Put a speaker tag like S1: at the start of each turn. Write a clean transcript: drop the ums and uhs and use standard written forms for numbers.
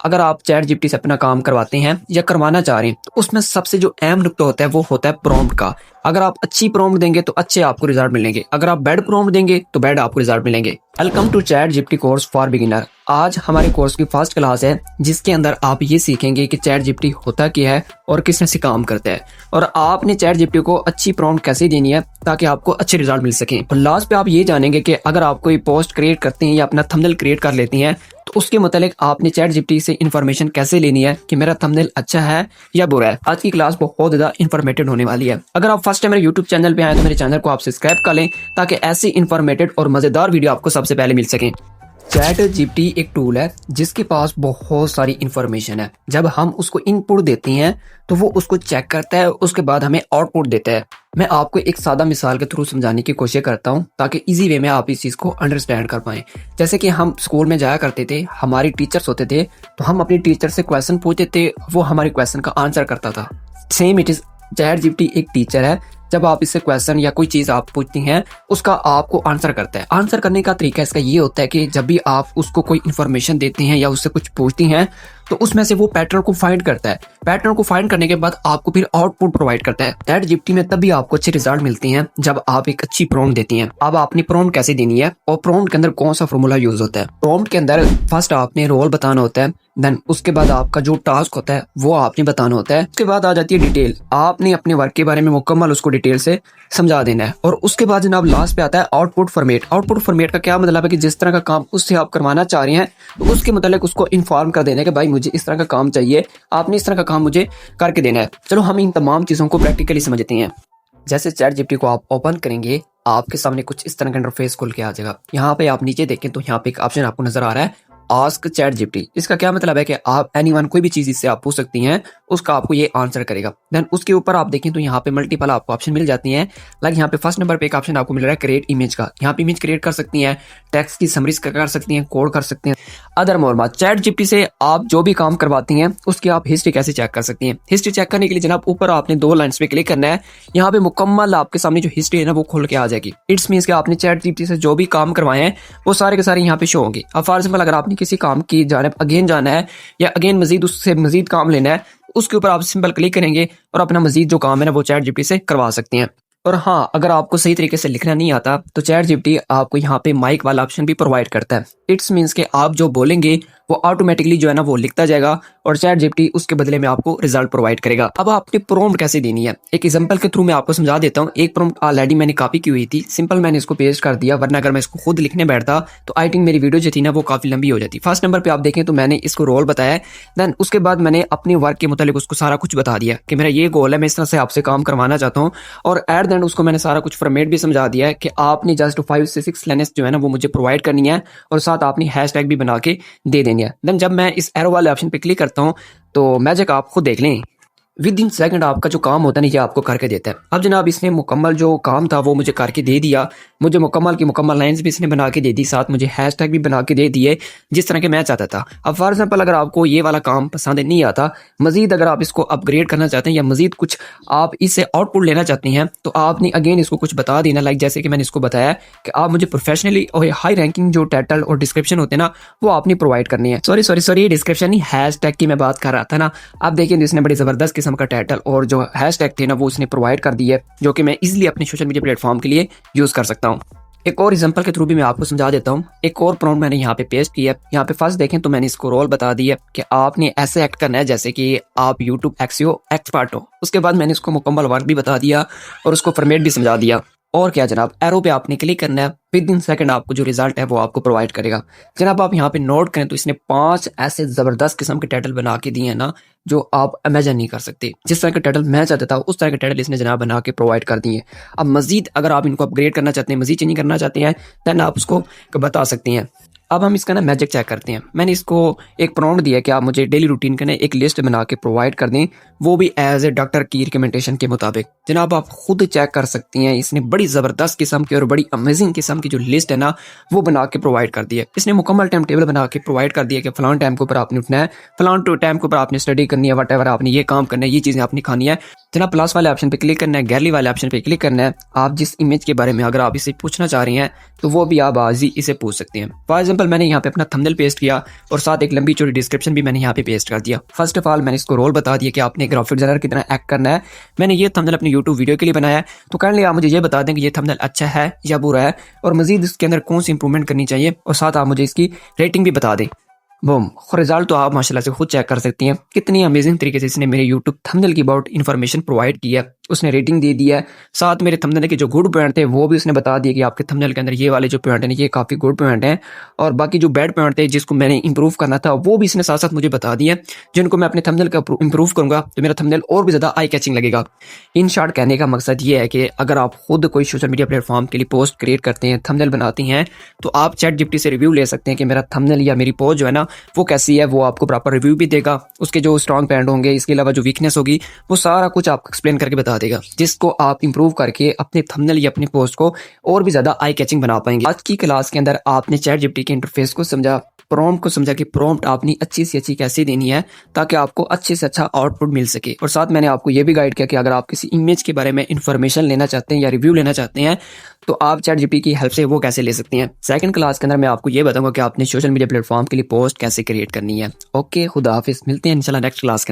S1: अगर आप chat GPT से अपना काम करवाते हैं या करवाना चाह रहे हैं तो उसमें सबसे जो अहम नुकता होता है वो होता है प्रॉम्प्ट का। अगर आप अच्छी प्रॉम्प्ट देंगे तो अच्छे आपको रिजल्ट मिलेंगे, अगर आप बैड प्रॉम्प्ट देंगे तो बैड आपको रिजल्ट मिलेंगे। Welcome to ChatGPT course for beginner. आज हमारे कोर्स की फर्स्ट क्लास है जिसके अंदर आप ये सीखेंगे कि चैट जीपीटी होता क्या है और किस तरह से काम करता है, और आपने चैट जीपीटी को अच्छी प्रॉम्प्ट कैसे देनी है ताकि आपको अच्छे रिजल्ट मिल सके। और लास्ट पे आप ये जानेंगे कि अगर आप कोई पोस्ट क्रिएट करते हैं या अपना थंबनेल क्रिएट कर लेती हैं तो उसके मतलब आपने चैट जीपीटी से इन्फॉर्मेशन कैसे लेनी है कि मेरा थंबनेल अच्छा है या बुरा है। आज की क्लास बहुत ज्यादा इन्फॉर्मेटिव होने वाली है। अगर आप फर्स्ट टाइम मेरे यूट्यूब चैनल पे आए तो मेरे चैनल को आप सब्सक्राइब कर लें ताकि ऐसी इन्फॉर्मेटिव और मजेदार वीडियो आपको सबसे पहले मिल सके। चैट जीपीटी एक टूल है जिसके पास बहुत सारी इन्फॉर्मेशन है। जब हम उसको इनपुट देते हैं तो वो उसको चेक करता है, उसके बाद हमें आउटपुट देता है। मैं आपको एक सादा मिसाल के थ्रू समझाने की कोशिश करता हूँ ताकि इजी वे में आप इस चीज को अंडरस्टैंड कर पाएं। जैसे कि हम स्कूल में जाया करते थे, हमारी टीचर्स होते थे, तो हम अपनी टीचर से क्वेश्चन पूछते थे, वो हमारे क्वेश्चन का आंसर करता था। Same it is chat GPT एक टीचर है। जब आप इससे क्वेश्चन या कोई चीज आप पूछती हैं उसका आपको आंसर करता है। आंसर करने का तरीका इसका ये होता है कि जब भी आप उसको कोई इन्फॉर्मेशन देते हैं या उससे कुछ पूछती हैं तो उसमें से वो पैटर्न को फाइंड करता है। पैटर्न को फाइंड करने के बाद आपको फिर आउटपुट प्रोवाइड करता है। चैट जीपीटी में तभी आपको अच्छे रिजल्ट मिलते हैं जब आप एक अच्छी प्रॉम्प्ट देती हैं। अब आपने प्रॉम्प्ट कैसे देनी है और प्रॉम्प्ट के अंदर कौन सा फॉर्मूला यूज होता है। प्रॉम्प्ट के अंदर फर्स्ट आपने रोल बताना होता है, देन उसके बाद आपका जो टास्क होता है वो आपने बताना होता है। उसके बाद आ जाती है डिटेल। आपने अपने वर्क के बारे में मुकम्मल उसको डिटेल से समझा देना है। और उसके बाद जनाब लास्ट पे आता है आउटपुट फॉर्मेट। आउटपुट फॉर्मेट का क्या मतलब है कि जिस तरह का काम उससे आप करवाना चाह रहे हैं तो उसके मतलब उसको इन्फॉर्म कर देना है कि भाई मुझे इस तरह का काम चाहिए, आपने इस तरह का काम मुझे करके देना है। चलो हम इन तमाम चीजों को प्रैक्टिकली समझते हैं। जैसे चैट जीपीटी को आप ओपन करेंगे, आपके सामने कुछ इस तरह का इंटरफेस खुल के आ जाएगा। यहाँ पे आप नीचे देखें तो यहाँ पे एक ऑप्शन आपको नजर आ रहा है आस्क चैट जीपीटी। इसका क्या मतलब है कि आप एनीवन कोई भी चीज इससे आप पूछ सकती हैं, उसका आपको ये आंसर करेगा। देन उसके ऊपर आप देखें तो यहाँ पे मल्टीपल आपको ऑप्शन मिल जाती हैं। लाइक यहाँ पे फर्स्ट नंबर पे एक ऑप्शन आपको मिल रहा है क्रिएट इमेज का। यहाँ पे इमेज क्रिएट कर सकती हैं, टेक्स्ट की समरीज कर सकती हैं, कोड कर सकती हैं, अदर मालूमात। चैट जीपीटी से आप जो भी काम करवाती हैं उसकी आप हिस्ट्री कैसे चेक कर सकती हैं। हिस्ट्री चेक करने के लिए जनाब ऊपर आपने दो लाइंस पे क्लिक करना है। यहाँ पे मुकम्मल आपके सामने जो हिस्ट्री है ना वो खोल के आ जाएगी। इट्स मींस कि आपने चैट जीपीटी से जो भी काम करवाए हैं वो सारे के सारे यहाँ पे शो होंगे। अब फॉर एग्जाम्पल अगर आपने किसी काम की अगेन जाना है या अगेन मजीद उससे मजीद काम लेना है, उसके ऊपर आप सिंपल क्लिक करेंगे और अपना मजीद जो काम है ना वो चैट जीपीटी से करवा सकते हैं। और हाँ, अगर आपको सही तरीके से लिखना नहीं आता तो चैट जीपीटी आपको यहाँ पे माइक वाला ऑप्शन भी प्रोवाइड करता है। इट्स मींस के आप जो बोलेंगे वो ऑटोमेटिकली जो है ना वो लिखता जाएगा और चैट जीपीटी उसके बदले में आपको रिजल्ट प्रोवाइड करेगा। अब आपने प्रॉम्प्ट कैसे देनी है एक एग्जांपल के थ्रू मैं आपको समझा देता हूँ। एक प्रॉम्प्ट ऑलरेडी मैंने कॉपी की हुई थी, सिंपल मैंने इसको पेस्ट कर दिया, वरना अगर मैं इसको खुद लिखने बैठता तो आई थिंक मेरी वीडियो जो थी ना वो काफी लंबी हो जाती। फर्स्ट नंबर पे आप देखें तो मैंने इसको रोल बताया, देन उसके बाद मैंने अपने वर्क के मुतालिक उसको सारा कुछ बता दिया कि मेरा ये गोल है, मैं इस तरह से आपसे काम करवाना चाहता हूँ। और एट द एंड उसको मैंने सारा कुछ फॉर्मेट भी समझा दिया है कि आपने जस्ट 5 से 6 लाइन्स जो है ना वो मुझे प्रोवाइड करनी है और साथ आपने हैशटैग भी बना के दे देनी है। देन जब मैं इस एरो वाले ऑप्शन पे क्लिक करता हूँ तो मैजिक आप खुद देख लें, विद इन सेकंड आपका जो काम होता है ना ये आपको करके देता है। अब जनाब इसने मुकम्मल जो काम था वो मुझे करके दे दिया, मुझे मुकम्मल की मुकम्मल लाइंस भी इसने बना के दे दी, साथ मुझे हैशटैग भी बना के दे दिए जिस तरह के मैं चाहता था। अब फॉर एग्जांपल अगर आपको ये वाला काम पसंद नहीं आता, मजीद अगर आप इसको अपग्रेड करना चाहते हैं या मजीद कुछ आप इससे आउटपुट लेना चाहते हैं तो आपने अगेन इसको कुछ बता देना। लाइक जैसे कि मैंने इसको बताया कि आप मुझे प्रोफेशनली और हाई रैंकिंग जो टाइटल और डिस्क्रिप्शन होते हैं ना वो आपने प्रोवाइड करनी है। सॉरी डिस्क्रिप्शन नहीं, हैशटैग की मैं बात कर रहा था ना। आप देखिए इसने बड़ी जबरदस्त किस्म का टाइटल और जो हैशटैग थे ना वो इसने प्रोवाइड कर दी है जो कि मैं इजीली अपने सोशल मीडिया प्लेटफॉर्म के लिए यूज कर सकता हूँ। एक और एग्जांपल के थ्रू भी मैं आपको समझा देता हूँ। एक और प्रॉम्प्ट मैंने यहाँ पे पेस्ट किया। यहाँ पे फर्स्ट देखें तो मैंने इसको रोल बता दिया कि आपने ऐसे एक्ट करना है जैसे कि आप यूट्यूब एक्सियो एक्सपर्ट हो। उसके बाद मैंने इसको मुकम्मल वर्क भी बता दिया और उसको फॉर्मेट भी समझा दिया। और क्या जनाब, एरो पे आपने क्लिक करना है, विद इन सेकंड आपको जो रिजल्ट है वो आपको प्रोवाइड करेगा। जनाब आप यहाँ पे नोट करें तो इसने 5 ऐसे जबरदस्त किस्म के टाइटल बना के दिए हैं ना जो आप इमेजिन नहीं कर सकते। जिस तरह के टाइटल मैं चाहता था उस तरह के टाइटल इसने जनाब बना के प्रोवाइड कर दिए। अब मजीद अगर आप इनको अपग्रेड करना चाहते हैं, मजीद चेंजिंग करना चाहते हैं, देन आप उसको बता सकते हैं। अब हम इसका ना मैजिक चेक करते हैं। मैंने इसको एक प्रॉम्प्ट दिया कि आप मुझे डेली रूटीन का ना एक लिस्ट बना के प्रोवाइड कर दें, वो भी एज ए डॉक्टर की रिकमेंडेशन के मुताबिक। जनाब आप खुद चेक कर सकती हैं, इसने बड़ी ज़बरदस्त किस्म की और बड़ी अमेजिंग किस्म की जो लिस्ट है ना वो बना के प्रोवाइड कर दी है। इसने मुकम्मल टाइम टेबल बना के प्रोवाइड कर दिया कि फलान टाइम के ऊपर आपने उठना है, फलान टाइम के ऊपर आपने स्टडी करनी है, वट एवर आपने ये काम करना है, ये चीज़ें आपने खानी है। जनाब प्लस वाले ऑप्शन पे क्लिक करना है, गैलरी वाले ऑप्शन पे क्लिक करना है। आप जिस इमेज के बारे में अगर आप इसे पूछना चाह रही हैं तो वो भी आप आज ही इसे पूछ सकते हैं। फॉर एग्जांपल मैंने यहाँ पे अपना थंबनेल पेस्ट किया और साथ एक लंबी चौड़ी डिस्क्रिप्शन भी मैंने यहाँ पे पेस्ट कर दिया। फर्स्ट ऑफ ऑल मैंने इसको रोल बता दिया कि आपने ग्राफिक डिजाइनर की तरह एक्ट करना है। मैंने ये थंबनेल अपनी यूट्यूब वीडियो के लिए बनाया है, तो काइंडली आप मुझे ये बता दें कि ये थंबनेल अच्छा है या बुरा है और मजीद इसके अंदर कौन सी इंप्रूवमेंट करनी चाहिए, और साथ आप मुझे इसकी रेटिंग भी बता दें। बूम, रिजल्ट तो आप माशाल्लाह से खुद चेक कर सकती हैं कितनी अमेजिंग तरीके से इसने मेरे यूट्यूब थंबनेल की अबाउट इन्फॉर्मेशन प्रोवाइड की है। उसने रेटिंग दे दी है, साथ मेरे थंबनेल के जो गुड पॉइंट थे वो भी उसने बता दिया कि आपके थंबनेल के अंदर ये वाले जो पॉइंट हैं ये काफ़ी गुड पॉइंट हैं, और बाकी जो बैड पॉइंट थे जिसको मैंने इंप्रूव करना था वो भी इसने साथ साथ मुझे बता दिया, जिनको मैं अपने थंबनेल का इंप्रूव करूंगा तो मेरा थंबनेल और भी ज़्यादा आई कैचिंग लगेगा। इन शॉर्ट कहने का मकसद ये है कि अगर आप खुद कोई सोशल मीडिया प्लेटफॉर्म के लिए पोस्ट क्रिएट करते हैं, थंबनेल बनाती हैं, तो आप चैट जीपीटी से रिव्यू ले सकते हैं कि मेरा थंबनेल या मेरी पोस्ट जो है ना वो कैसी है। वो आपको प्रॉपर रिव्यू भी देगा, उसके जो स्ट्रॉन्ग पॉइंट होंगे, इसके अलावा जो वीकनेस होगी वो सारा कुछ आपको एक्सप्लेन करके बता देगा, जिसको आप इंप्रूव करके अपने थंबनेल या अपने पोस्ट को और भी ज्यादा आई कैचिंग बना पाएंगे। आज की क्लास के अंदर आपने चैट जीपीटी के इंटरफेस को समझा, प्रॉम्प्ट को समझा कि प्रॉम्प्ट आपने अच्छी से अच्छी कैसे देनी है ताकि आपको अच्छे से अच्छा आउटपुट मिल सके, और साथ मैंने आपको ये भी गाइड किया कि अगर आप किसी इमेज के बारे में इंफॉर्मेशन लेना चाहते हैं या रिव्यू लेना चाहते हैं तो आप चैट जीपीटी की हेल्प से वो कैसे ले सकते हैं। सेकंड क्लास के अंदर मैं आपको ये बताऊंगा कि आपने सोशल मीडिया प्लेटफॉर्म के लिए पोस्ट कैसे क्रिएट करनी है। ओके, खुदा हाफिज, मिलते हैं इंशाल्लाह नेक्स्ट क्लास के अंदर।